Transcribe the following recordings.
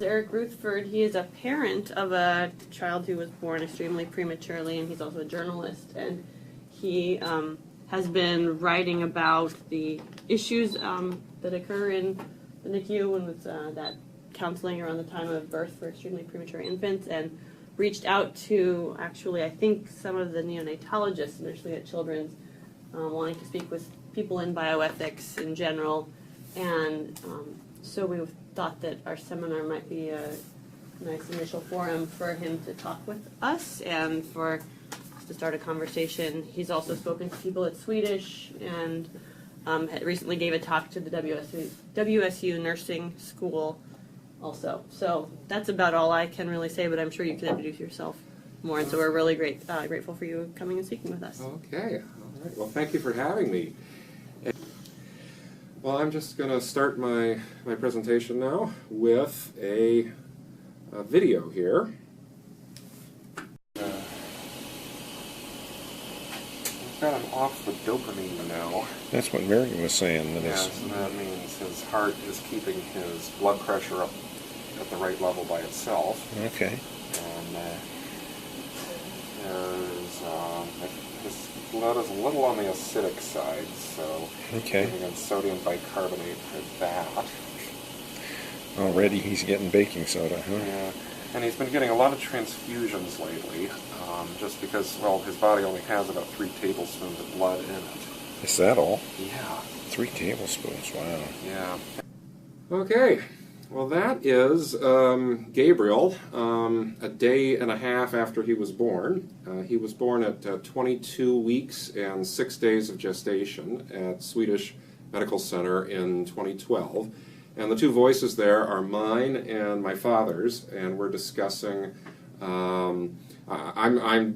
Eric Ruthford. He is a parent of a child who was born extremely prematurely, and he's also a journalist. And he has been writing about the issues that occur in the NICU and with that counseling around the time of birth for extremely premature infants, and reached out to, actually, I think, some of the neonatologists initially at Children's, wanting to speak with people in bioethics in general. And so we thought that our seminar might be a nice initial forum for him to talk with us and for us to start a conversation. He's also spoken to people at Swedish and recently gave a talk to the WSU nursing school also. So that's about all I can really say, but I'm sure you can introduce yourself more. And so we're really grateful for you coming and speaking with us. Okay. All right. Well, thank you for having me. Well, I'm just going to start my presentation now with a video here. I've got him off the dopamine now. That's what Mary was saying. So that means his heart is keeping his blood pressure up at the right level by itself. Okay. And his blood is a little on the acidic side, so okay. Giving him sodium bicarbonate for that. Already he's getting baking soda, huh? Yeah, and he's been getting a lot of transfusions lately, just because, well, his body only has about 3 tablespoons of blood in it. Is that all? Yeah. 3 tablespoons, wow. Yeah. Okay. Well, that is Gabriel, a day and a half after he was born. He was born at 22 weeks and 6 days of gestation at Swedish Medical Center in 2012. And the 2 voices there are mine and my father's, and we're discussing, I'm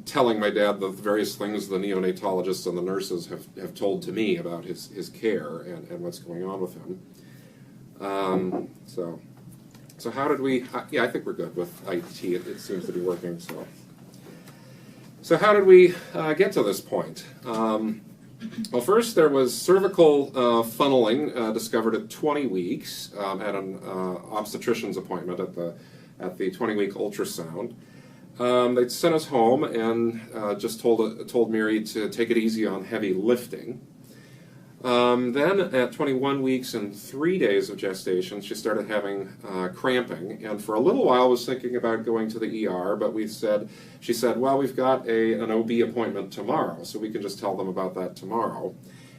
telling my dad the various things the neonatologists and the nurses have told to me about his care and what's going on with him. So how did we, yeah, I think we're good with IT. It seems to be working, so how did we get to this point? Well, first there was cervical funneling discovered at 20 weeks at an obstetrician's appointment at the 20-week ultrasound. They sent us home and just told Mary to take it easy on heavy lifting. Then at 21 weeks and 3 days of gestation, she started having cramping, and for a little while was thinking about going to the ER, but she said, well, we've got an OB appointment tomorrow, so we can just tell them about that tomorrow.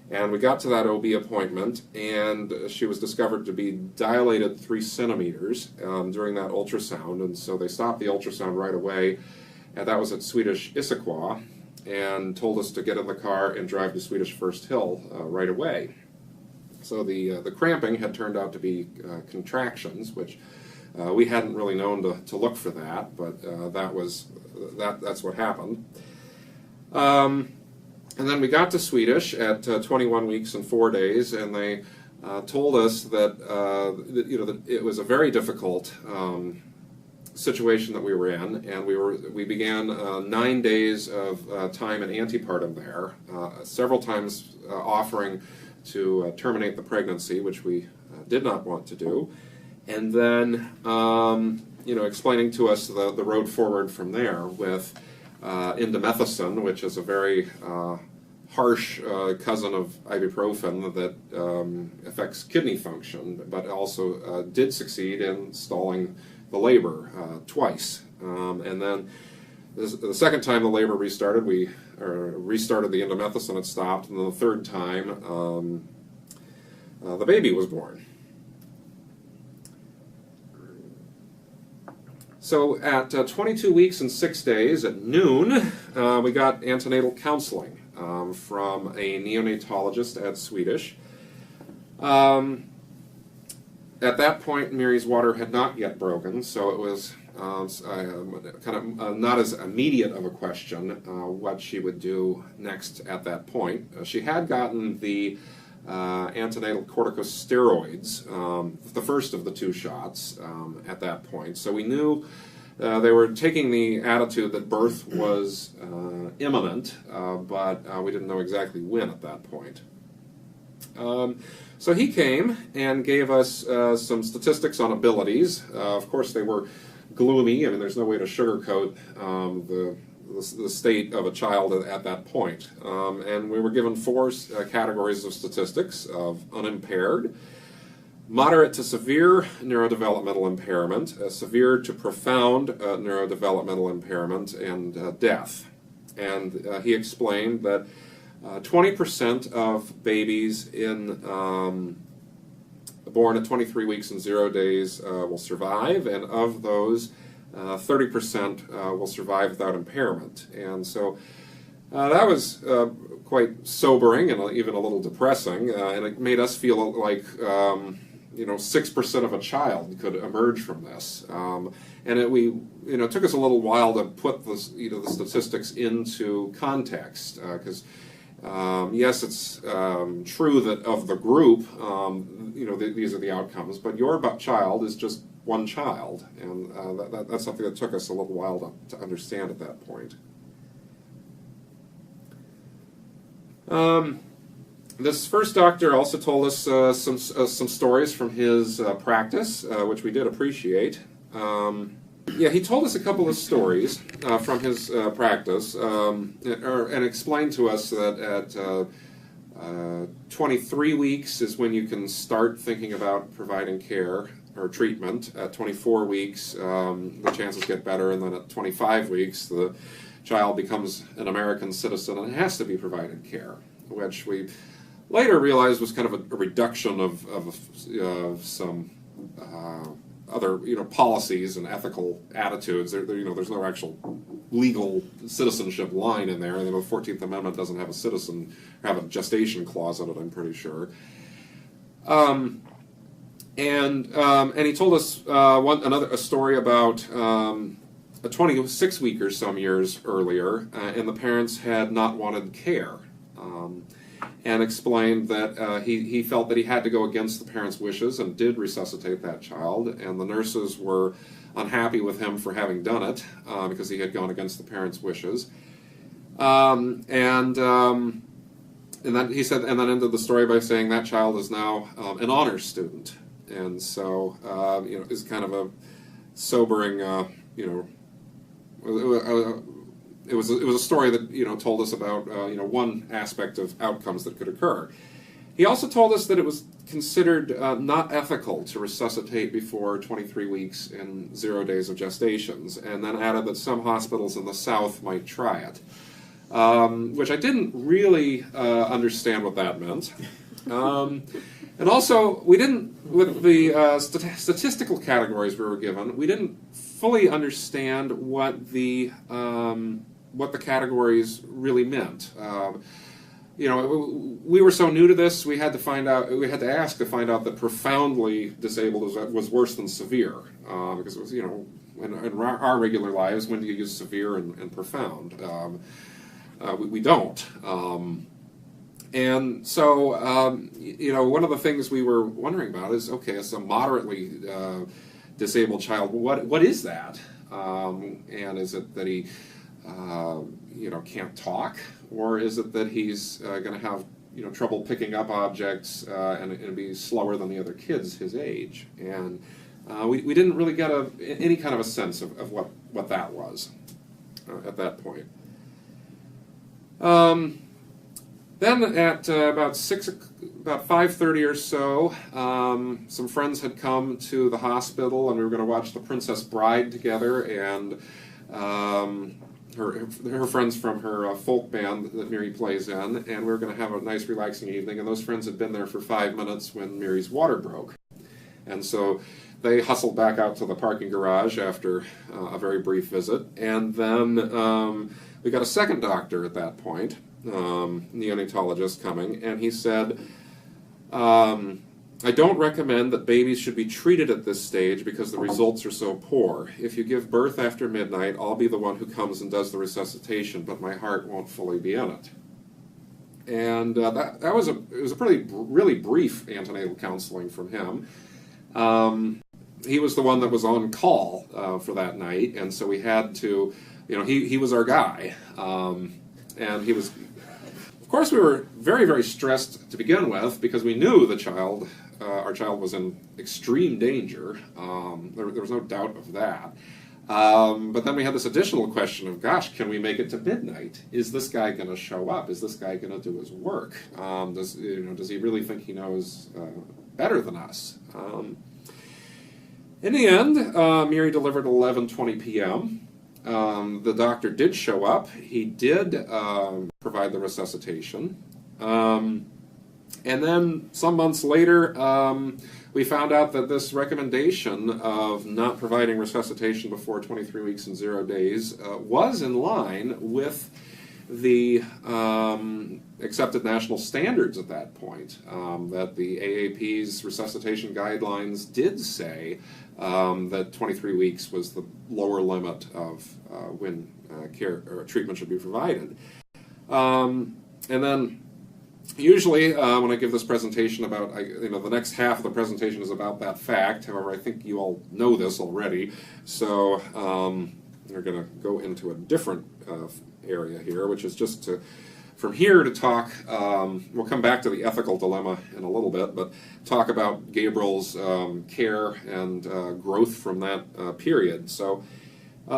And we got to that OB appointment, and she was discovered to be dilated 3 centimeters during that ultrasound, and so they stopped the ultrasound right away, and that was at Swedish Issaquah, and told us to get in the car and drive to Swedish First Hill right away. So the cramping had turned out to be contractions, which we hadn't really known to look for that, but that's what happened. And then we got to Swedish at 21 weeks and 4 days, and they told us that that it was a very difficult situation that we were in, and we began 9 days of time in antepartum there, several times offering to terminate the pregnancy, which we did not want to do, and then explaining to us the road forward from there with indomethacin, which is a very harsh cousin of ibuprofen that affects kidney function, but also did succeed in stalling the labor twice. And then the second time the labor restarted, we restarted the indomethacin, it stopped, and then the third time the baby was born. So at 22 weeks and 6 days at noon, we got antenatal counseling from a neonatologist at Swedish. At that point, Mary's water had not yet broken, so it was kind of not as immediate of a question what she would do next at that point. She had gotten the antenatal corticosteroids, the first of the 2 shots at that point, so we knew they were taking the attitude that birth was imminent, but we didn't know exactly when at that point. So he came and gave us some statistics on abilities. Of course, they were gloomy. I mean, there's no way to sugarcoat the state of a child at that point. And we were given four categories of statistics: of unimpaired, moderate to severe neurodevelopmental impairment, severe to profound neurodevelopmental impairment, and death. And he explained that 20% of babies born at 23 weeks and 0 days will survive, and of those, 30% will survive without impairment. And so that was quite sobering and even a little depressing, and it made us feel like 6% of a child could emerge from this. And it took us a little while to put the statistics into context, because yes, it's true that of the group, these are the outcomes, but your child is just one child, and that's something that took us a little while to understand at that point. This first doctor also told us some stories from his practice, which we did appreciate. He told us a couple of stories from his practice, and explained to us that at 23 weeks is when you can start thinking about providing care or treatment. At 24 weeks, the chances get better, and then at 25 weeks, the child becomes an American citizen and has to be provided care, which we later realized was kind of a reduction of some other policies and ethical attitudes. There's no actual legal citizenship line in there. The 14th Amendment doesn't have a gestation clause in it, I'm pretty sure. And he told us a story about a 26-weeker some years earlier, and the parents had not wanted care. And explained that he felt that he had to go against the parents' wishes and did resuscitate that child, and the nurses were unhappy with him for having done it because he had gone against the parents' wishes. And then he said, and then ended the story by saying that child is now an honors student, and so is kind of a sobering It was a story that told us about one aspect of outcomes that could occur. He also told us that it was considered not ethical to resuscitate before 23 weeks and 0 days of gestations, and then added that some hospitals in the South might try it, which I didn't really understand what that meant. And also, we didn't, with the statistical categories we were given, we didn't fully understand what the categories really meant. We were so new to this, we had to ask to find out that profoundly disabled was worse than severe, because it was, in our regular lives, when do you use severe and profound? We don't. And so, one of the things we were wondering about is, okay, it's a moderately disabled child. What is that? And is it that he can't talk, or is it that he's going to have trouble picking up objects and be slower than the other kids his age? And we didn't really get any kind of a sense of what that was at that point. Then at about 5:30 or so, some friends had come to the hospital, and we were going to watch The Princess Bride together, and her friends from her folk band that Miri plays in, and we were going to have a nice relaxing evening, and those friends had been there for 5 minutes when Miri's water broke. And so they hustled back out to the parking garage after a very brief visit, and then we got a second doctor at that point, neonatologist coming, and he said, I don't recommend that babies should be treated at this stage because the results are so poor. If you give birth after midnight, I'll be the one who comes and does the resuscitation, but my heart won't fully be in it. And it was a really brief antenatal counseling from him. He was the one that was on call for that night, and so we had to, he was our guy, and he was Of course, we were very, very stressed to begin with because we knew our child was in extreme danger. There was no doubt of that. But then we had this additional question of, gosh, can we make it to midnight? Is this guy going to show up? Is this guy going to do his work? Does he really think he knows better than us? In the end, Miri delivered at 11:20 p.m. The doctor did show up. He did provide the resuscitation. And then some months later, we found out that this recommendation of not providing resuscitation before 23 weeks and 0 days was in line with the accepted national standards at that point. That the AAP's resuscitation guidelines did say that 23 weeks was the lower limit of when care or treatment should be provided. And then usually, when I give this presentation about, the next half of the presentation is about that fact. However, I think you all know this already, so we're going to go into a different area here, which is just from here to talk. We'll come back to the ethical dilemma in a little bit, but talk about Gabriel's care and growth from that period. So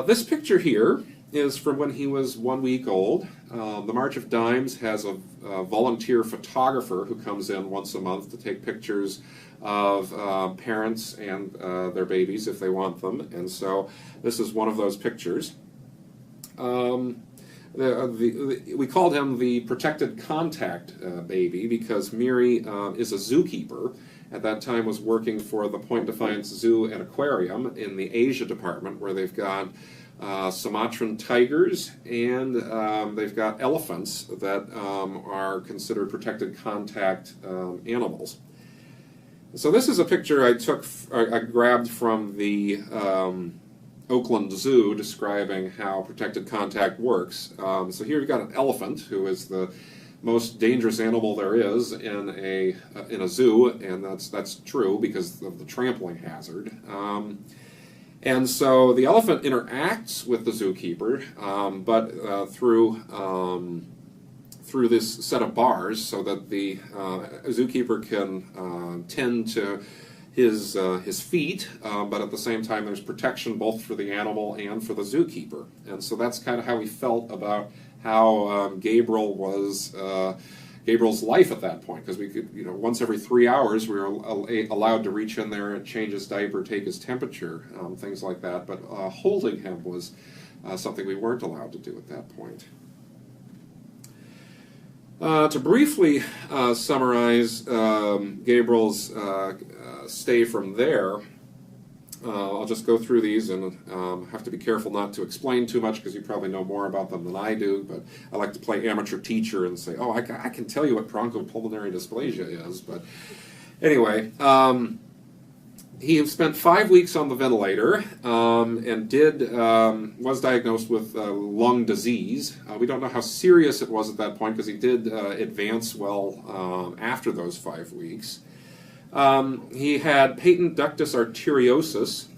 this picture here is from when he was 1 week old. The March of Dimes has a volunteer photographer who comes in once a month to take pictures of parents and their babies if they want them, and so this is one of those pictures. We called him the protected contact baby because Miri is a zookeeper. At that time was working for the Point Defiance Zoo and Aquarium in the Asia department, where they've got Sumatran tigers, and they've got elephants that are considered protected contact animals. So this is a picture I grabbed from the Oakland Zoo describing how protected contact works. So here you've got an elephant, who is the most dangerous animal there is in a zoo, and that's true because of the trampling hazard. And so the elephant interacts with the zookeeper, but through this set of bars, so that the zookeeper can tend to his feet, but at the same time there's protection both for the animal and for the zookeeper. And so that's kind of how we felt about how Gabriel's life at that point, because we could, once every 3 hours we were allowed to reach in there and change his diaper, take his temperature, things like that. But holding him was something we weren't allowed to do at that point. To briefly summarize Gabriel's stay from there, I'll just go through these and have to be careful not to explain too much because you probably know more about them than I do, but I like to play amateur teacher and say, oh, I can tell you what bronchopulmonary dysplasia is. But anyway, he spent 5 weeks on the ventilator and was diagnosed with lung disease. We don't know how serious it was at that point because he did advance well after those 5 weeks. He had patent ductus arteriosus,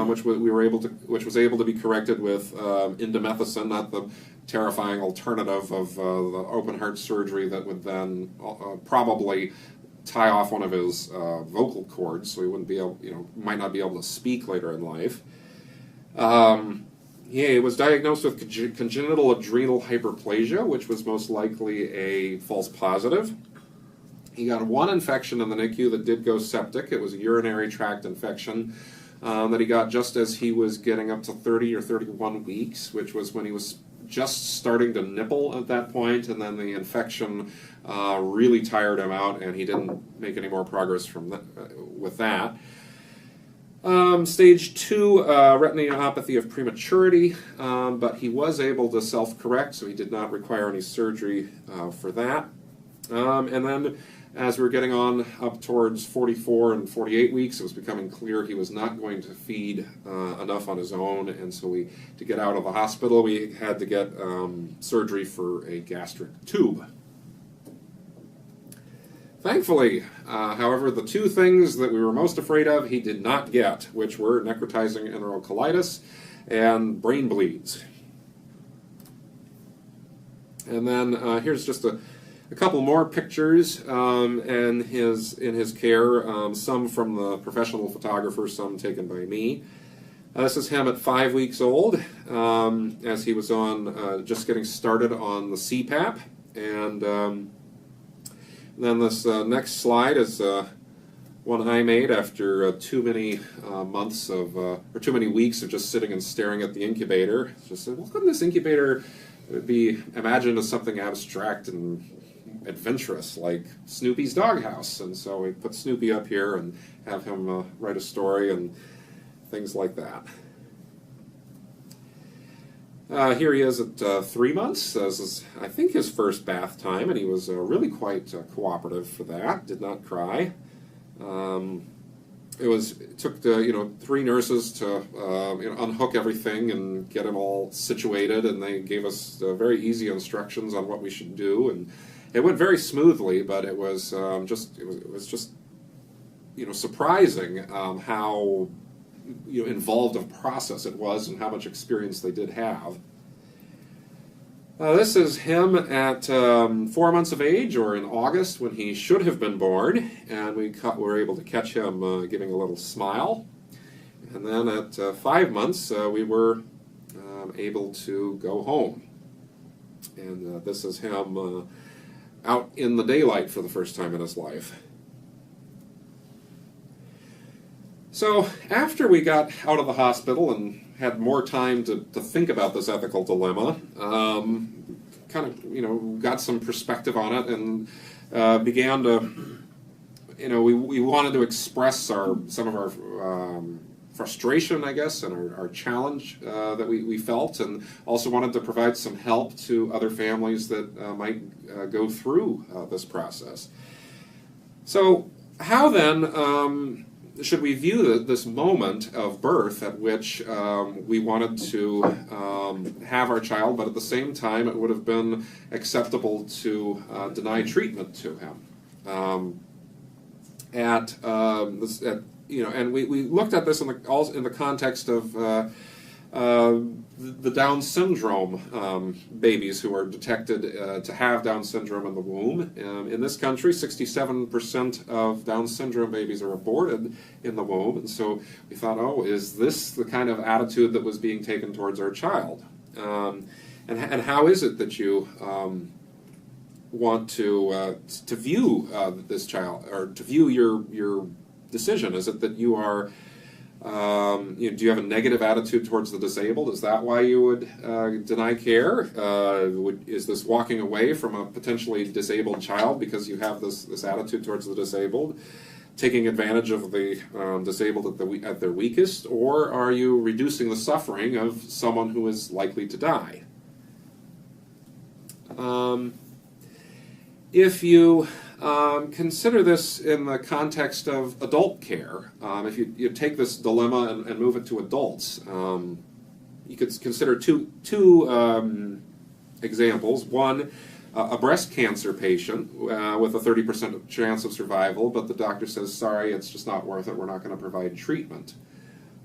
which was able to be corrected with indomethacin, not the terrifying alternative of the open heart surgery that would then probably tie off one of his vocal cords, so he wouldn't be able, might not be able to speak later in life. He was diagnosed with congenital adrenal hyperplasia, which was most likely a false positive. He got one infection in the NICU that did go septic. It was a urinary tract infection that he got just as he was getting up to 30 or 31 weeks, which was when he was just starting to nipple at that point, and then the infection really tired him out, and he didn't make any more progress with that. Stage 2 retinopathy of prematurity, but he was able to self-correct, so he did not require any surgery for that. And then as we were getting on up towards 44 and 48 weeks, it was becoming clear he was not going to feed enough on his own, and so to get out of the hospital, we had to get surgery for a gastric tube. Thankfully, however, the two things that we were most afraid of he did not get, which were necrotizing enterocolitis and brain bleeds. And then here's just a A couple more pictures in his care, some from the professional photographer, some taken by me. This is him at 5 weeks old, as he was on just getting started on the CPAP, and then this next slide is one I made after too many months of, or too many weeks of just sitting and staring at the incubator. It's just, well, couldn't this incubator be imagined as something abstract and adventurous, like Snoopy's doghouse? And so we put Snoopy up here and have him write a story and things like that. Here he is at 3 months. This is, I think, his first bath time, and he was really quite cooperative for that. Did not cry. It took 3 nurses to unhook everything and get him all situated, and they gave us very easy instructions on what we should do, and it went very smoothly. But it was just surprising how involved a process it was and how much experience they did have. This is him at 4 months of age, or in August when he should have been born, and we were able to catch him giving a little smile. And then at 5 months we were able to go home. And this is him out in the daylight for the first time in his life. So after we got out of the hospital and had more time to think about this ethical dilemma, kind of got some perspective on it, and began to we wanted to express some of our frustration, I guess, and our challenge that we felt, and also wanted to provide some help to other families that might go through this process. So how then should we view this moment of birth at which we wanted to have our child, but at the same time it would have been acceptable to deny treatment to him? And we looked at this in the context of the Down syndrome babies who are detected to have Down syndrome in the womb. In this country, 67% of Down syndrome babies are aborted in the womb, and so we thought, oh, is this the kind of attitude that was being taken towards our child? And how is it that you want to view this child, or to view your decision? Is it that you are do you have a negative attitude towards the disabled? Is that why you would deny care? Is this walking away from a potentially disabled child because you have this attitude towards the disabled, taking advantage of the disabled at their weakest, or are you reducing the suffering of someone who is likely to die? If you consider this in the context of adult care, if you take this dilemma and move it to adults, you could consider two examples. One, a breast cancer patient with a 30% chance of survival, but the doctor says, sorry, it's just not worth it, we're not going to provide treatment.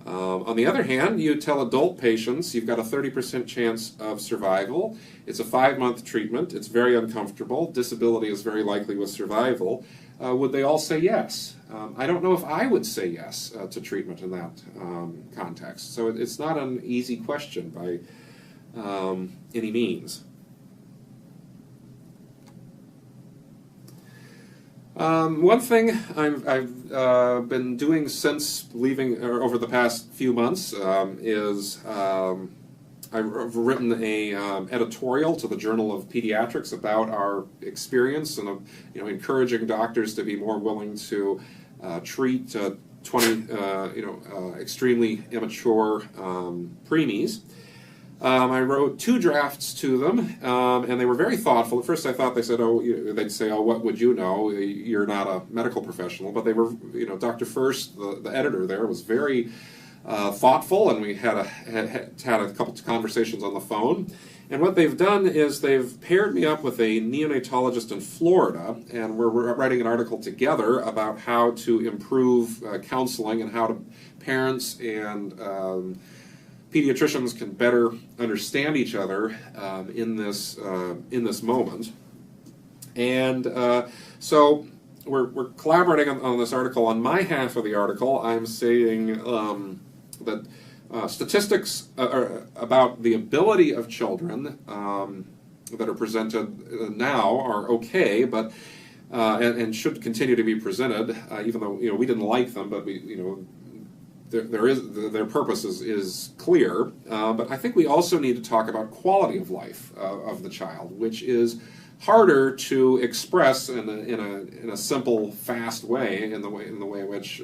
On the other hand, you tell adult patients you've got a 30% chance of survival. It's a 5-month treatment. It's very uncomfortable. Disability is very likely with survival. Would they all say yes? I don't know if I would say yes to treatment in that context. So it's not an easy question by any means. One thing I've been doing since leaving, or over the past few months, is I've written a editorial to the Journal of Pediatrics about our experience, and encouraging doctors to be more willing to treat extremely immature preemies. I wrote 2 drafts to them, and they were very thoughtful. At first I thought they'd say, oh, what would you know? You're not a medical professional. But they were, Dr. First, the editor there, was very thoughtful, and we had a couple of conversations on the phone. And what they've done is they've paired me up with a neonatologist in Florida, and we're writing an article together about how to improve counseling and how parents and pediatricians can better understand each other in this moment. And so we're collaborating on this article. On my half of the article, I'm saying that statistics about the ability of children that are presented now are okay, but and should continue to be presented, even though we didn't like them, but their purpose is clear. But I think we also need to talk about quality of life of the child, which is harder to express in a simple, fast way, in the way in which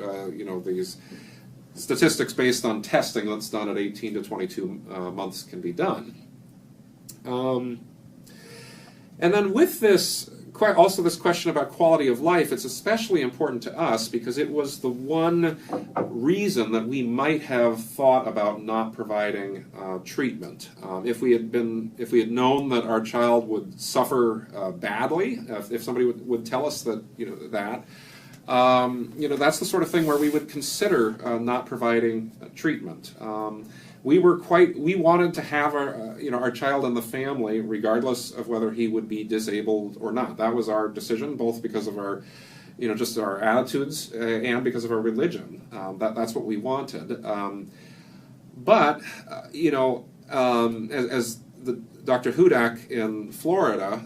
these statistics based on testing that's done at 18 to 22 months can be done. And then with this, also this question about quality of life, it's especially important to us because it was the one reason that we might have thought about not providing treatment. If we had known that our child would suffer badly, if somebody would tell us that that's the sort of thing where we would consider not providing treatment. We wanted to have our child in the family regardless of whether he would be disabled or not. That was our decision, both because of our, just our attitudes and because of our religion. That's what we wanted. But as Dr. Hudak in Florida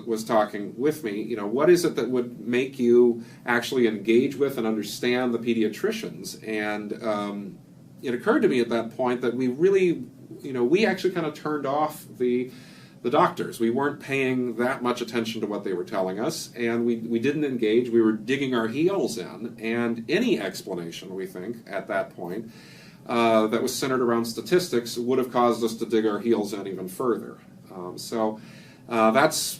was talking with me, what is it that would make you actually engage with and understand the pediatricians? And it occurred to me at that point that we really, we actually kind of turned off the doctors. We weren't paying that much attention to what they were telling us, and we didn't engage. We were digging our heels in, and any explanation, we think, at that point, that was centered around statistics would have caused us to dig our heels in even further. So that's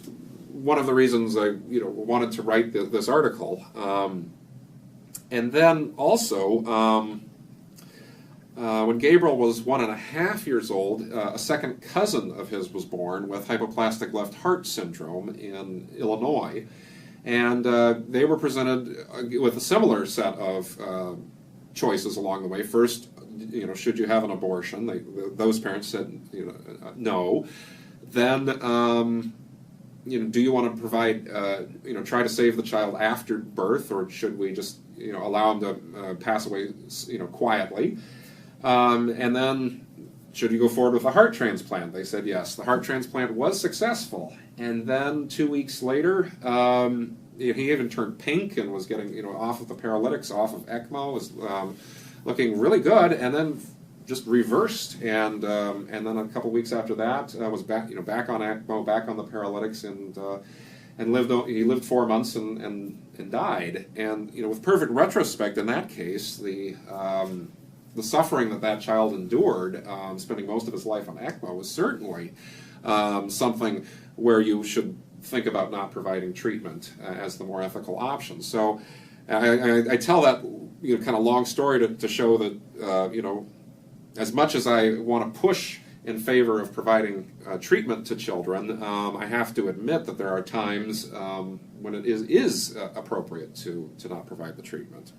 one of the reasons I wanted to write this article. And then also, when Gabriel was 1.5 years old, a second cousin of his was born with hypoplastic left heart syndrome in Illinois. And they were presented with a similar set of choices along the way. First, should you have an abortion? Those parents said, no. Then, do you want to provide, try to save the child after birth, or should we just, allow him to pass away, quietly? And then, should you go forward with a heart transplant? They said yes. The heart transplant was successful. And then 2 weeks later, he even turned pink and was getting, off of the paralytics, off of ECMO, was looking really good, and then just reversed. And then a couple weeks after that, was back, back on ECMO, back on the paralytics, and he lived 4 months and died. And with perfect retrospect, in that case, the suffering that child endured, spending most of his life on ECMO, was certainly something where you should think about not providing treatment as the more ethical option. So I tell that kind of long story to show that as much as I want to push in favor of providing treatment to children, I have to admit that there are times when it is appropriate to not provide the treatment.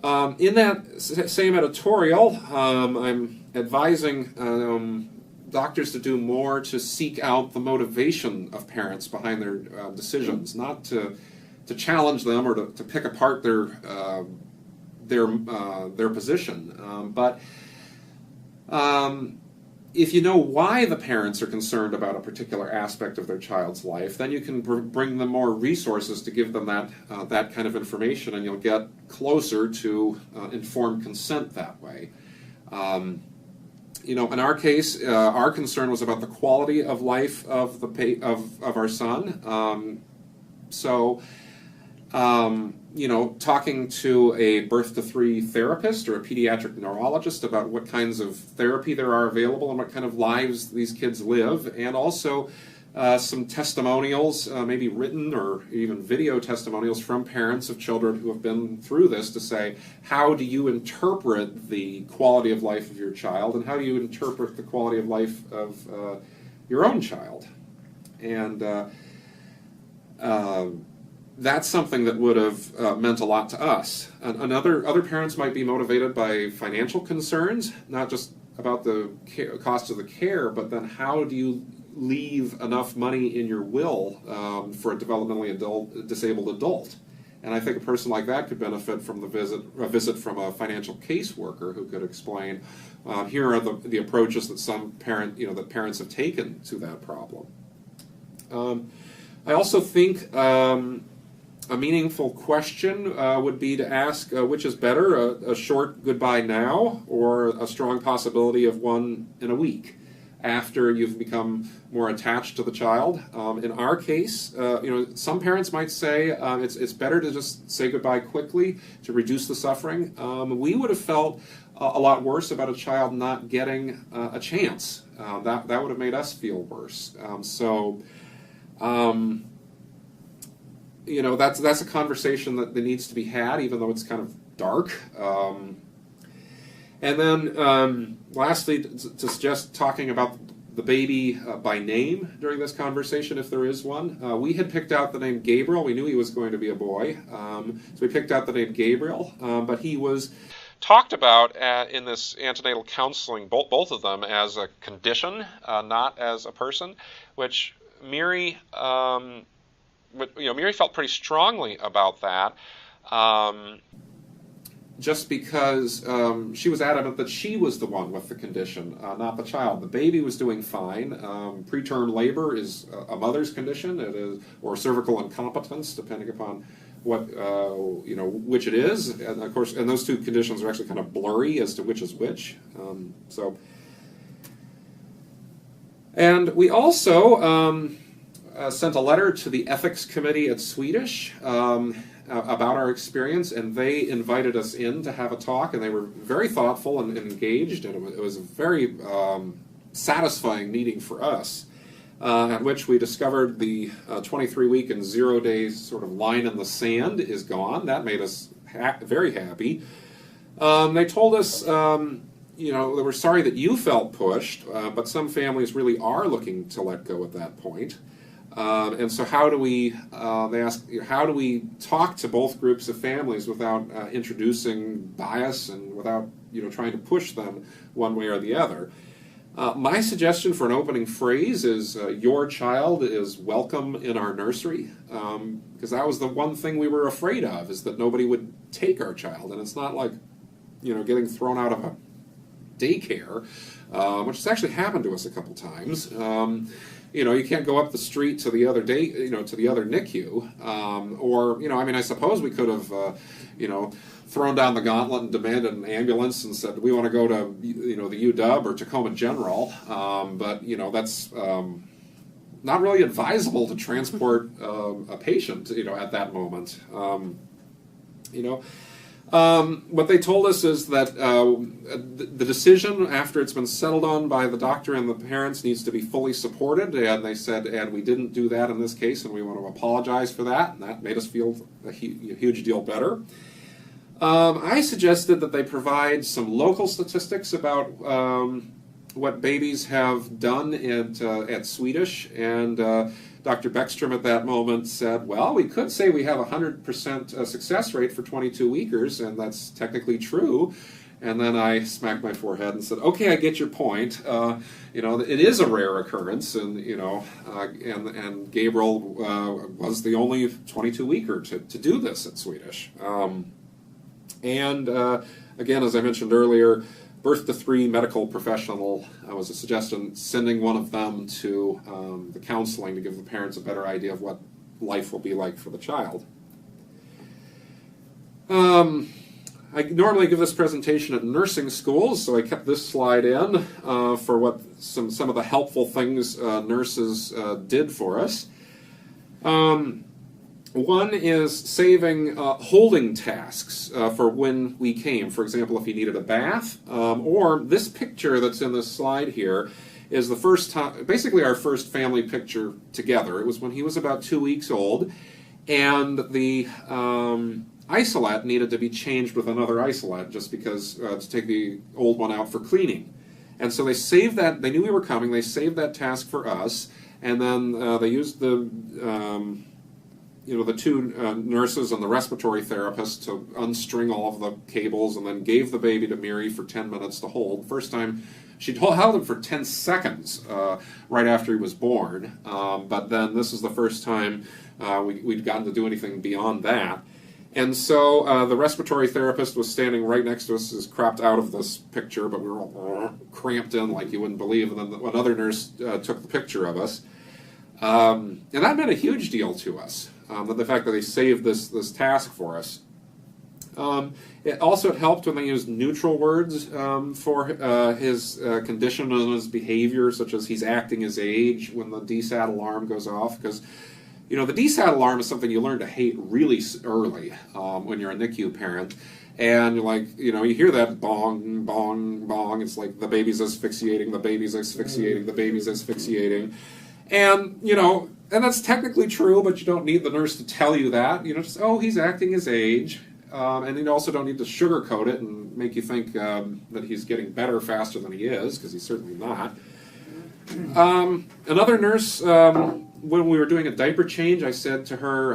In that same editorial, I'm advising doctors to do more to seek out the motivation of parents behind their decisions, not to challenge them or to pick apart their position. But if you know why the parents are concerned about a particular aspect of their child's life, then you can bring them more resources to give them that kind of information, and you'll get closer to informed consent that way. In our case, our concern was about the quality of life of our son. Talking to a birth to 3 therapist or a pediatric neurologist about what kinds of therapy there are available and what kind of lives these kids live, and also some testimonials, maybe written or even video testimonials from parents of children who have been through this, to say, how do you interpret the quality of life of your child, and how do you interpret the quality of life of your own child? And that's something that would have meant a lot to us. Other parents might be motivated by financial concerns, not just about the cost of the care, but then how do you leave enough money in your will for a developmentally disabled adult. And I think a person like that could benefit from a visit from a financial caseworker who could explain, here are the approaches that that parents have taken to that problem. I also think a meaningful question would be to ask which is better, a short goodbye now or a strong possibility of one in a week after you've become more attached to the child. In our case, some parents might say it's better to just say goodbye quickly to reduce the suffering. We would have felt a lot worse about a child not getting a chance. That would have made us feel worse. That's a conversation that needs to be had, even though it's kind of dark. And then, lastly, to suggest talking about the baby by name during this conversation, if there is one. We had picked out the name Gabriel. We knew he was going to be a boy, so we picked out the name Gabriel. But he was talked about in this antenatal counseling, both of them, as a condition, not as a person, which Miri felt pretty strongly about that. Just because she was adamant that she was the one with the condition, not the child. The baby was doing fine. Preterm labor is a mother's condition, or cervical incompetence, depending upon which it is. And of course, and those two conditions are actually kind of blurry as to which is which. And we also sent a letter to the ethics committee at Swedish about our experience, and they invited us in to have a talk, and they were very thoughtful and engaged, and it was a very satisfying meeting for us, at which we discovered the 23-week and 0-day sort of line in the sand is gone. That made us very happy. They told us, they were sorry that you felt pushed, but some families really are looking to let go at that point. And so how do we, they asked, how do we talk to both groups of families without introducing bias and without, trying to push them one way or the other? My suggestion for an opening phrase is, your child is welcome in our nursery, because that was the one thing we were afraid of, is that nobody would take our child. And it's not like, getting thrown out of a daycare, which has actually happened to us a couple times. You can't go up the street to the other to the other NICU, or I suppose we could have, thrown down the gauntlet and demanded an ambulance and said we want to go to, the UW or Tacoma General, but that's not really advisable to transport a patient, at that moment, What they told us is that the decision, after it's been settled on by the doctor and the parents, needs to be fully supported, and they said, and we didn't do that in this case, and we want to apologize for that, and that made us feel a huge deal better. I suggested that they provide some local statistics about what babies have done at Swedish, and Dr. Beckstrom at that moment said, well, we could say we have a 100% success rate for 22-weekers, and that's technically true. And then I smacked my forehead and said, okay, I get your point. It is a rare occurrence, and and Gabriel was the only 22-weeker to do this at Swedish. Again, as I mentioned earlier, birth to 3 medical professional was a suggestion, sending one of them to the counseling to give the parents a better idea of what life will be like for the child. I normally give this presentation at nursing schools, so I kept this slide in for what some of the helpful things nurses did for us. One is saving holding tasks for when we came. For example, if he needed a bath, or this picture that's in this slide here is the first time, basically our first family picture together. It was when he was about 2 weeks old, and the isolate needed to be changed with another isolate just because to take the old one out for cleaning. And so they saved that. They knew we were coming. They saved that task for us, and then they used the the two nurses and the respiratory therapist to unstring all of the cables, and then gave the baby to Miri for 10 minutes to hold. First time, she held him for 10 seconds right after he was born, but then this is the first time we'd gotten to do anything beyond that. And so the respiratory therapist was standing right next to us, is cropped out of this picture, but we were all cramped in like you wouldn't believe, and then another nurse took the picture of us. And that meant a huge deal to us, the fact that they saved this task for us. It also helped when they used neutral words for his condition and his behavior, such as he's acting his age when the DSAT alarm goes off, because the DSAT alarm is something you learn to hate really early when you're a NICU parent. And you're like, you hear that bong, bong, bong. It's like the baby's asphyxiating, the baby's asphyxiating, the baby's asphyxiating. And, and that's technically true, but you don't need the nurse to tell you that. Just, he's acting his age. And you also don't need to sugarcoat it and make you think that he's getting better faster than he is, because he's certainly not. Another nurse, when we were doing a diaper change, I said to her,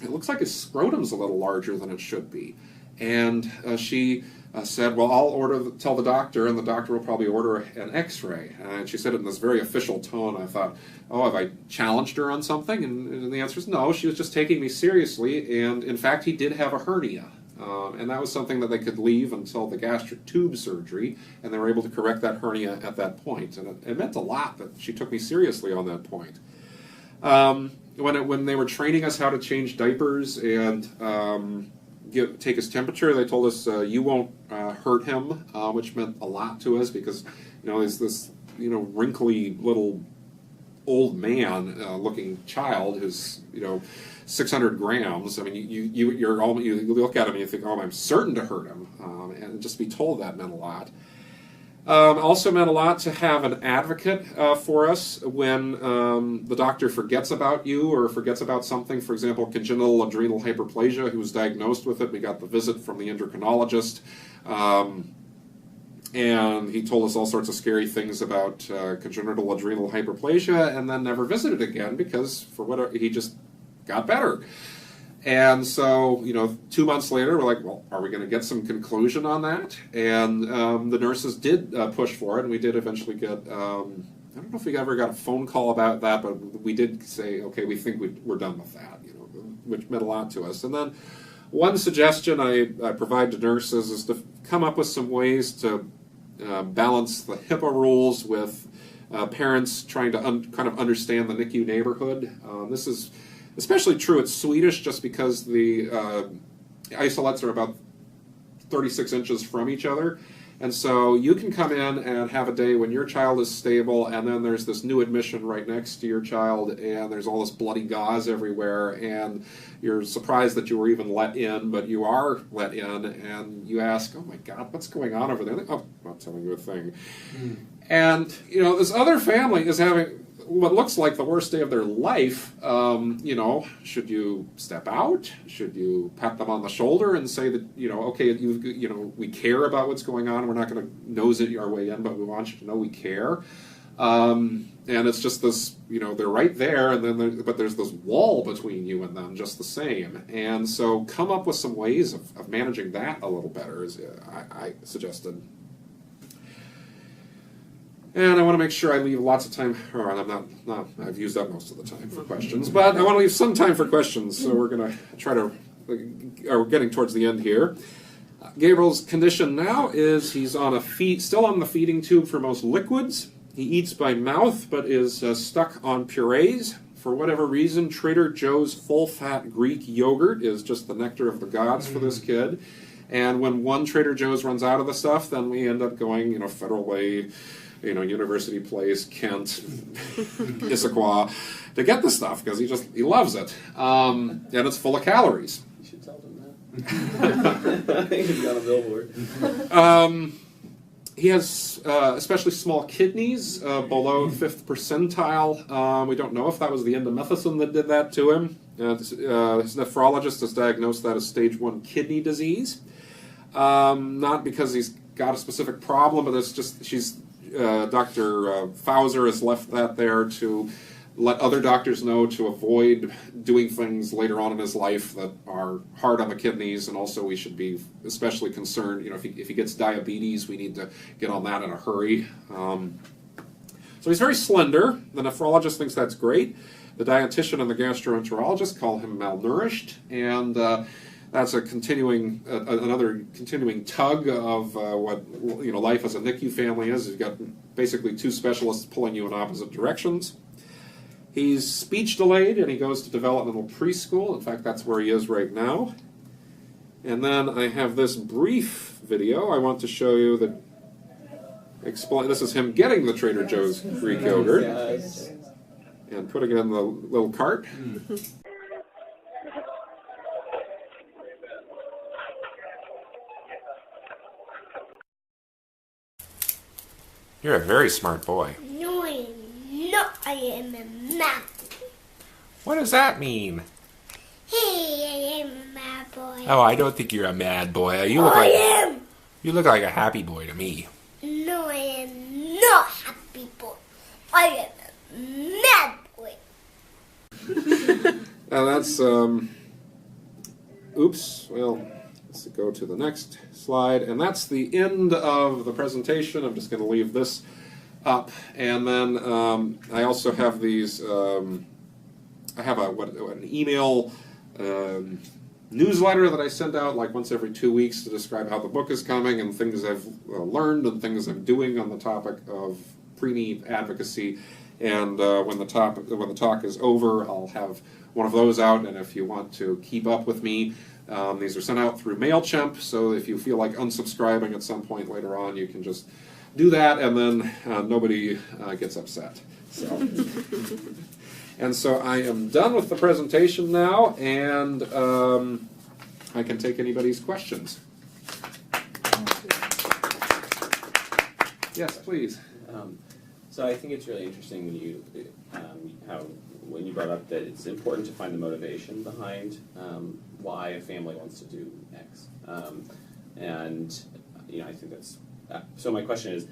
it looks like his scrotum's a little larger than it should be. And she said, well, I'll tell the doctor, and the doctor will probably order an x-ray. And she said it in this very official tone. I thought, have I challenged her on something? And the answer is no, she was just taking me seriously, and in fact, he did have a hernia. And that was something that they could leave until the gastric tube surgery, and they were able to correct that hernia at that point. And it meant a lot that she took me seriously on that point. When they were training us how to change diapers and take his temperature, they told us you won't hurt him, which meant a lot to us, because he's this wrinkly little old man looking child who's 600 grams. I mean, you look at him and you think, I'm certain to hurt him, and just to be told that meant a lot. Also meant a lot to have an advocate for us when the doctor forgets about you or forgets about something. For example, congenital adrenal hyperplasia. He was diagnosed with it. We got the visit from the endocrinologist, and he told us all sorts of scary things about congenital adrenal hyperplasia, and then never visited again because for whatever he just got better. And so, 2 months later, we're like, well, are we going to get some conclusion on that? And the nurses did push for it, and we did eventually get, I don't know if we ever got a phone call about that, but we did say, okay, we think we're done with that, which meant a lot to us. And then one suggestion I provide to nurses is to come up with some ways to balance the HIPAA rules with parents trying to kind of understand the NICU neighborhood. This is especially true at Swedish, just because the isolettes are about 36 inches from each other. And so you can come in and have a day when your child is stable, and then there's this new admission right next to your child, and there's all this bloody gauze everywhere, and you're surprised that you were even let in, but you are let in, and you ask, oh my God, what's going on over there? Like, I'm not telling you a thing. And, this other family is having what looks like the worst day of their life. Should you step out? Should you pat them on the shoulder and say that, okay, we care about what's going on. We're not going to nose it our way in, but we want you to know we care. And it's just this, they're right there, and then but there's this wall between you and them just the same. And so come up with some ways of managing that a little better, as I suggested. And I want to make sure I leave lots of time, or I've used up most of the time for questions, but I want to leave some time for questions, so we're going to try to, we're getting towards the end here. Gabriel's condition now is he's still on the feeding tube for most liquids. He eats by mouth, but is stuck on purees. For whatever reason, Trader Joe's full-fat Greek yogurt is just the nectar of the gods for this kid. And when one Trader Joe's runs out of the stuff, then we end up going, Federal Way, University Place, Kent, Issaquah, to get the stuff because he loves it, and it's full of calories. You should tell them that. He's got a billboard. He has especially small kidneys, below 5th percentile. We don't know if that was the indomethacin that did that to him. His nephrologist has diagnosed that as stage 1 kidney disease. Not because he's got a specific problem, but it's just Dr. Fauser has left that there to let other doctors know to avoid doing things later on in his life that are hard on the kidneys, and also we should be especially concerned, if he gets diabetes, we need to get on that in a hurry. So he's very slender. The nephrologist thinks that's great. The dietitian and the gastroenterologist call him malnourished, and that's another continuing tug of what life as a NICU family is. You've got basically two specialists pulling you in opposite directions. He's speech delayed, and he goes to developmental preschool. In fact, that's where he is right now. And then I have this brief video I want to show you that this is him getting the Trader Joe's Greek yogurt and putting it in the little cart. You're a very smart boy. No, I am not. I am a mad boy. What does that mean? Hey, I am a mad boy. Oh, I don't think you're a mad boy. You look like a happy boy to me. No, I am not happy boy. I am a mad boy. Now that's, oops, well, let's go to the next slide. And that's the end of the presentation. I'm just going to leave this up. And then I also have these, I have an email newsletter that I send out like once every 2 weeks to describe how the book is coming and things I've learned and things I'm doing on the topic of preemie advocacy. And when the talk is over, I'll have one of those out. And if you want to keep up with me, these are sent out through MailChimp. So if you feel like unsubscribing at some point later on, you can just do that, and then nobody gets upset. So. And so I am done with the presentation now, and I can take anybody's questions. Yes, please. So I think it's really interesting when you brought up that it's important to find the motivation behind why a family wants to do X, and I think that's. So my question is,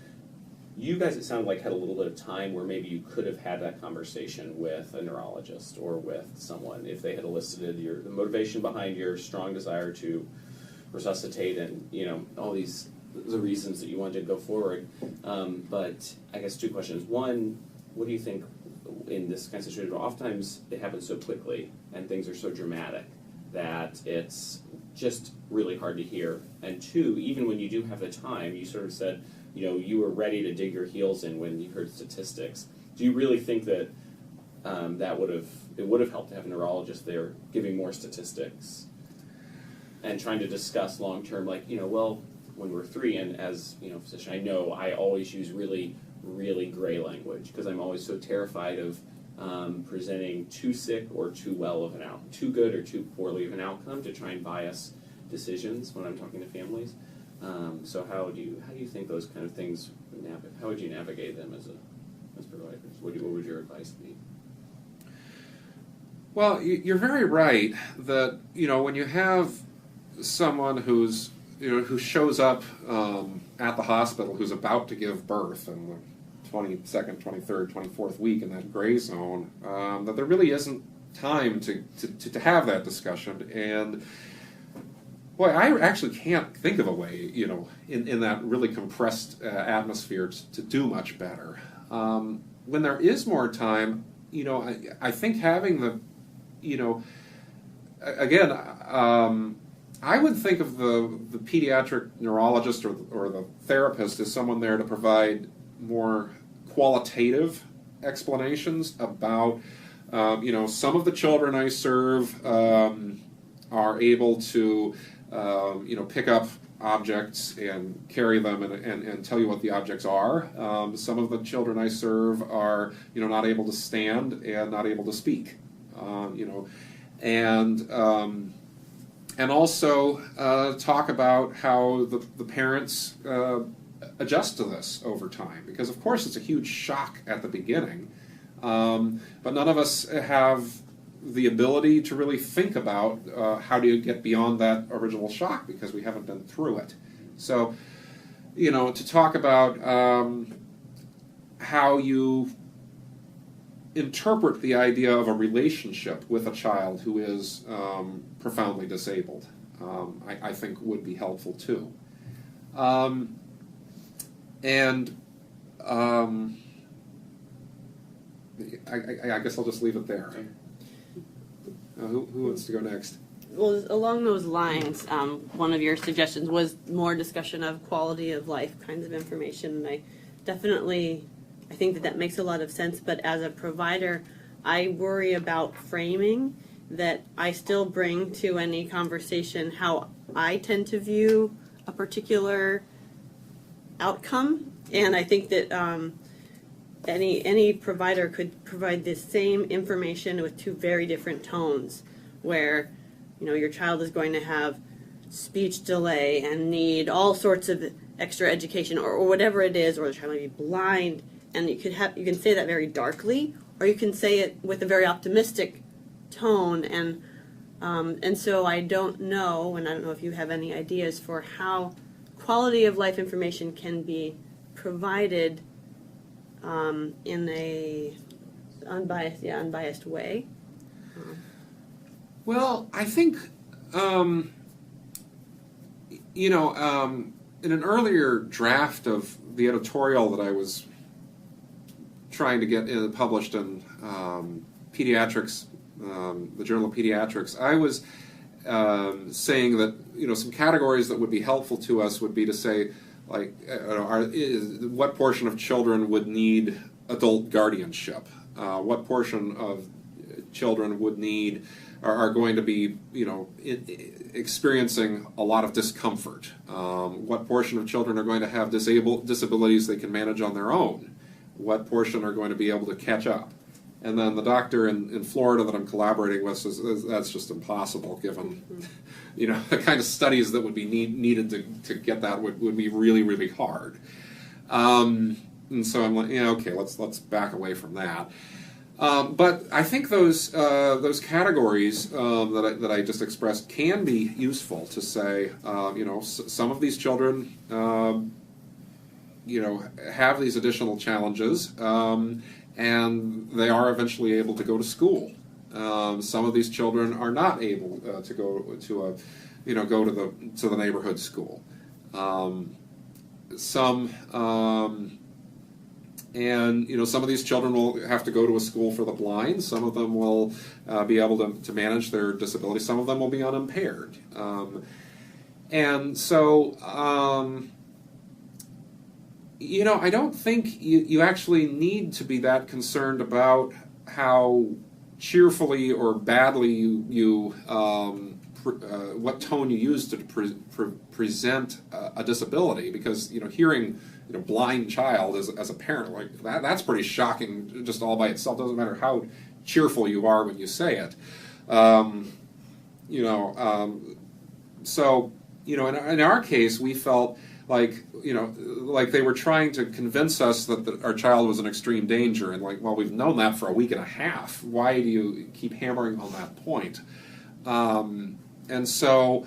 you guys, it sounded like, had a little bit of time where maybe you could have had that conversation with a neurologist or with someone if they had elicited the motivation behind your strong desire to resuscitate and all these the reasons that you wanted to go forward. But I guess two questions. One, what do you think in this kind of situation? Oftentimes it happens so quickly and things are so dramatic that it's just really hard to hear. And two, even when you do have the time, you sort of said, you were ready to dig your heels in when you heard statistics. Do you really think that it would have helped to have a neurologist there giving more statistics and trying to discuss long term, when we're 3, and as physician, I know I always use really, really gray language because I'm always so terrified of presenting too sick or too well of an outcome, too good or too poorly of an outcome to try and bias decisions when I'm talking to families. So how do you think those kind of things how would you navigate them as providers? What would your advice be? Well, you're very right that when you have someone who shows up at the hospital who's about to give birth in the 22nd, 23rd, 24th week in that gray zone, that there really isn't time to have that discussion. And boy, I actually can't think of a way, in that really compressed atmosphere to do much better. When there is more time, I think having the, again, I would think of the pediatric neurologist or the therapist as someone there to provide more qualitative explanations about, some of the children I serve are able to, pick up objects and carry them and tell you what the objects are. Some of the children I serve are, not able to stand and not able to speak, and also talk about how the parents adjust to this over time, because of course it's a huge shock at the beginning, but none of us have the ability to really think about how do you get beyond that original shock because we haven't been through it. So, to talk about how you interpret the idea of a relationship with a child who is profoundly disabled, I think would be helpful too. And I guess I'll just leave it there. Who wants to go next? Well, along those lines, one of your suggestions was more discussion of quality of life kinds of information, and I think that makes a lot of sense, but as a provider, I worry about framing that I still bring to any conversation how I tend to view a particular outcome, and I think that any provider could provide the same information with two very different tones, where your child is going to have speech delay and need all sorts of extra education or whatever it is, or the child might be blind, and you can say that very darkly, or you can say it with a very optimistic tone, and so I don't know, and I don't know if you have any ideas for how quality of life information can be provided in a unbiased way. Well, I think, in an earlier draft of the editorial that I was trying to get published in Pediatrics, the Journal of Pediatrics, I was saying that, some categories that would be helpful to us would be to say, like, what portion of children would need adult guardianship? What portion of children would need are going to be, experiencing a lot of discomfort? What portion of children are going to have disabilities they can manage on their own? What portion are going to be able to catch up? And then the doctor in Florida that I'm collaborating with says that's just impossible, given, the kind of studies that would be needed to get that would be really, really hard. And so I'm like, okay, let's back away from that. But I think those categories that I just expressed can be useful to say, some of these children, have these additional challenges, and they are eventually able to go to school. Some of these children are not able to go to the neighborhood school. Some of these children will have to go to a school for the blind. Some of them will be able to manage their disability. Some of them will be unimpaired. And so, I don't think you actually need to be that concerned about how cheerfully or badly what tone you use to present a disability, because hearing blind child as a parent, like that's pretty shocking just all by itself. Doesn't matter how cheerful you are when you say it. So in our case, we felt like they were trying to convince us that our child was in extreme danger, and well, we've known that for a week and a half. Why do you keep hammering on that point? And so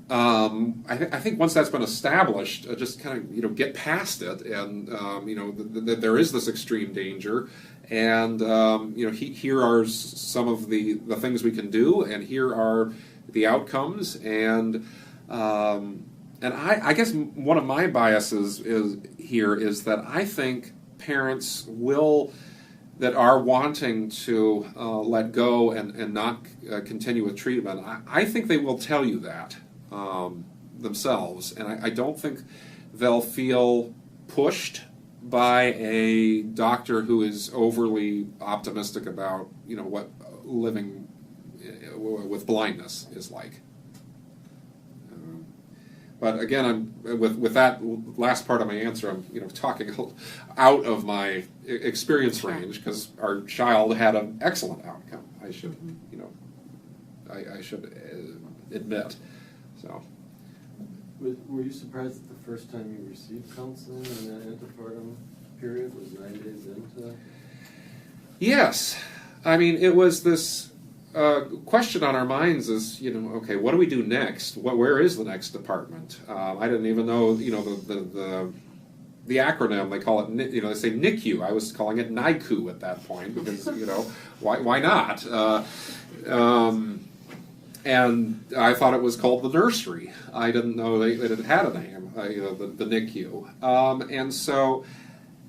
I think once that's been established, just kind of get past it, and that there is this extreme danger, and here are some of the things we can do, and here are the outcomes, and I guess one of my biases is that I think parents that are wanting to let go and not continue with treatment, I think they will tell you that themselves, and I don't think they'll feel pushed by a doctor who is overly optimistic about what living with blindness is like. But again, with that last part of my answer, I'm talking out of my experience range, because our child had an excellent outcome. I should I should admit. So. Were you surprised that the first time you received counseling in that antepartum period was 9 days into? Yes, I mean it was this. Question on our minds is, okay, what do we do next? Where is the next department? I didn't even know, the acronym, they call it, they say NICU. I was calling it NICU at that point because, why not? And I thought it was called the nursery. I didn't know that it had a name, the NICU. And so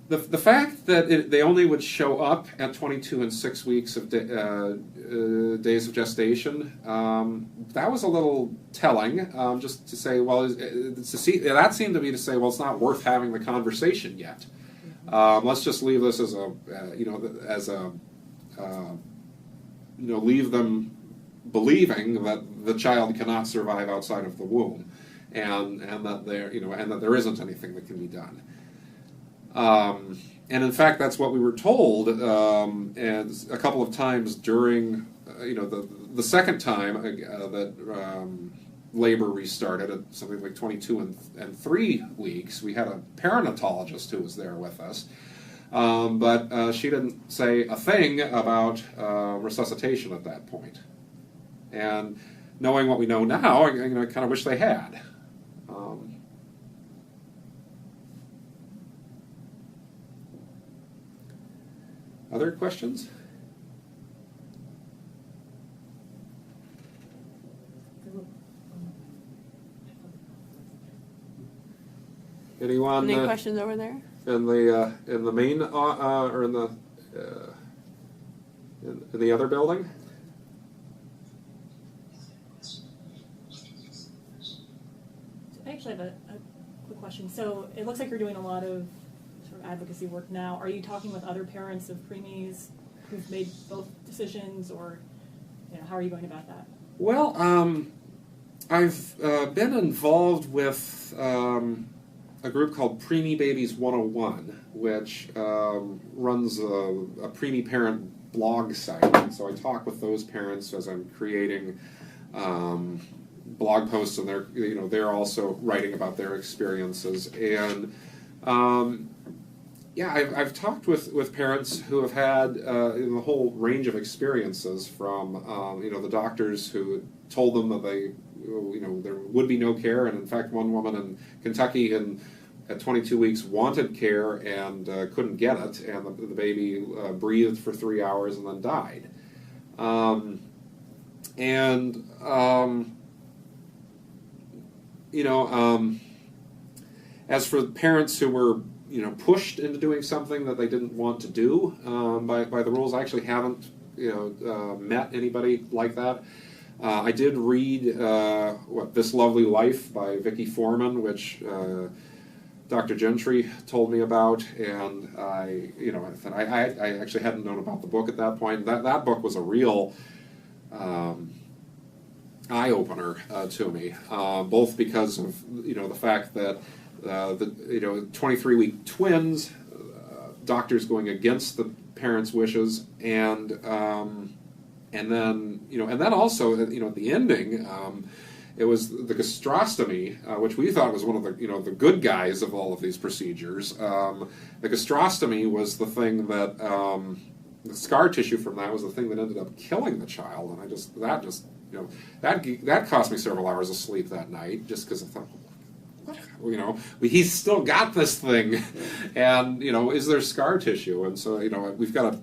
the fact that they only would show up at 22 and 6 weeks of days of gestation, that was a little telling. Just to say, well, that seemed to be to say, well, it's not worth having the conversation yet. Let's just leave this as leave them believing that the child cannot survive outside of the womb, and that there isn't anything that can be done. And in fact, that's what we were told, and a couple of times during, the second time that labor restarted at something like 22 and 3 weeks. We had a perinatologist who was there with us, but she didn't say a thing about resuscitation at that point. And knowing what we know now, I kind of wish they had. Other questions? Anyone? Any questions over there? In the main or in the other building? I actually have a quick question. So it looks like you're doing a lot of sort of advocacy work now. Are you talking with other parents of preemies who've made both decisions, or how are you going about that? Well, I've been involved with a group called Preemie Babies 101, which runs a preemie parent blog site. And so I talk with those parents as I'm creating blog posts, and they're also writing about their experiences. And I've talked with parents who have had the whole range of experiences, from the doctors who told them that there would be no care, and in fact one woman in Kentucky at 22 weeks wanted care and couldn't get it, and the baby breathed for 3 hours and then died. As for parents who were pushed into doing something that they didn't want to do by the rules, I actually haven't met anybody like that. I did read This Lovely Life by Vicki Foreman, which Dr. Gentry told me about, and I actually hadn't known about the book at that point. That book was a real eye-opener to me, both because of the fact that the 23-week twins, doctors going against the parents' wishes, and then also at the ending, it was the gastrostomy, which we thought was one of the good guys of all of these procedures. The gastrostomy was the thing that the scar tissue from that was the thing that ended up killing the child, and that cost me several hours of sleep that night, just because I thought, he's still got this thing, and is there scar tissue? And so we've got a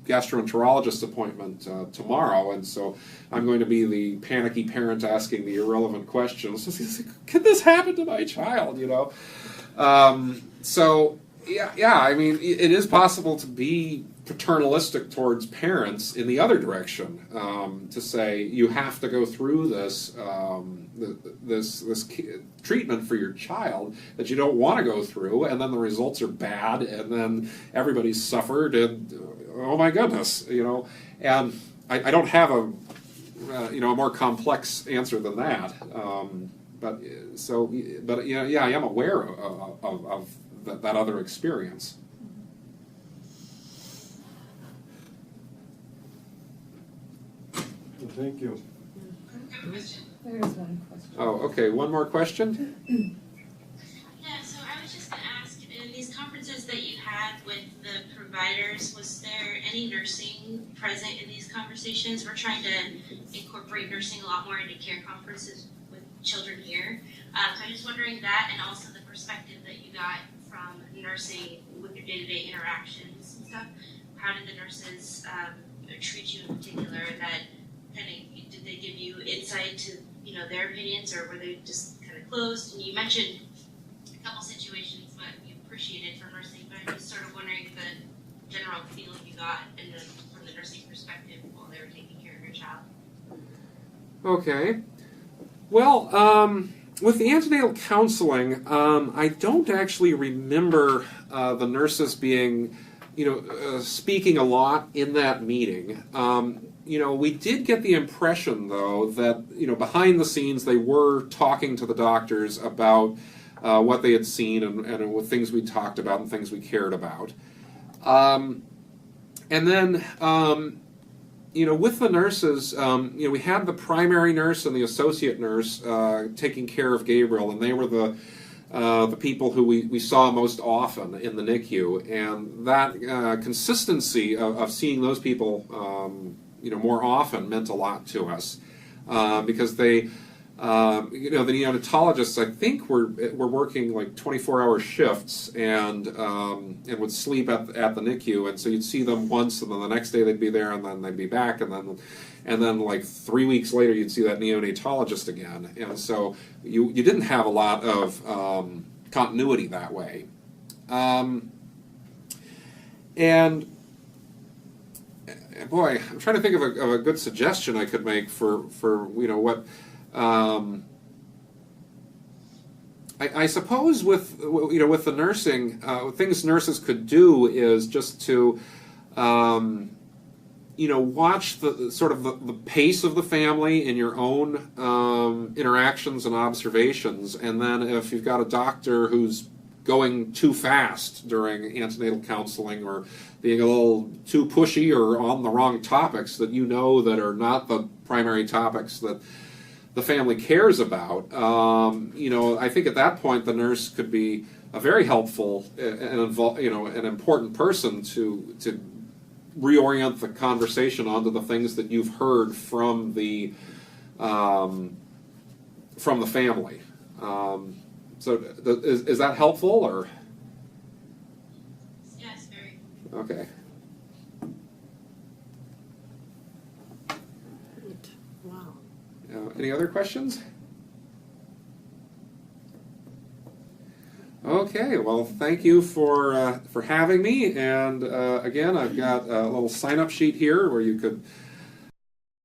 gastroenterologist appointment tomorrow, and so I'm going to be the panicky parent asking the irrelevant questions. Could this happen to my child? So I mean, it is possible to be paternalistic towards parents in the other direction, to say you have to go through this treatment for your child that you don't want to go through, and then the results are bad, and then everybody's suffered, and oh my goodness, and I don't have a more complex answer than that, but I am aware of that other experience. Thank you. There is one question. Oh, okay. One more question? Yeah, so I was just going to ask, in these conferences that you had with the providers, was there any nursing present in these conversations? We're trying to incorporate nursing a lot more into care conferences with children here. So I'm just wondering that, and also the perspective that you got from from nursing with your day-to-day interactions and stuff. How did the nurses treat you in particular? That did they give you insight to their opinions, or were they just kind of closed? And you mentioned a couple situations what you appreciated from nursing, but I'm just sort of wondering the general feeling you got from the nursing perspective while they were taking care of your child. Okay. Well, with the antenatal counseling, I don't actually remember the nurses being, speaking a lot in that meeting. We did get the impression, though, that, behind the scenes they were talking to the doctors about what they had seen and what things we talked about and things we cared about. And then, with the nurses, we had the primary nurse and the associate nurse taking care of Gabriel, and they were the people who we saw most often in the NICU. And that consistency of seeing those people, more often meant a lot to us because they. The neonatologists, I think, were working like 24-hour shifts and would sleep at the NICU, and so you'd see them once, and then the next day they'd be there, and then they'd be back, and then like 3 weeks later you'd see that neonatologist again, and so you didn't have a lot of continuity that way, and boy, I'm trying to think of a good suggestion I could make for what. I suppose with the nursing, things nurses could do is just to watch the sort of the pace of the family in your own interactions and observations, and then if you've got a doctor who's going too fast during antenatal counseling or being a little too pushy or on the wrong topics that that are not the primary topics that the family cares about, I think at that point the nurse could be a very helpful and an important person to reorient the conversation onto the things that you've heard from the family. So is that helpful or? Yes, very. Okay. Wow. Any other questions? Okay, well, thank you for having me. And again, I've got a little sign-up sheet here where you could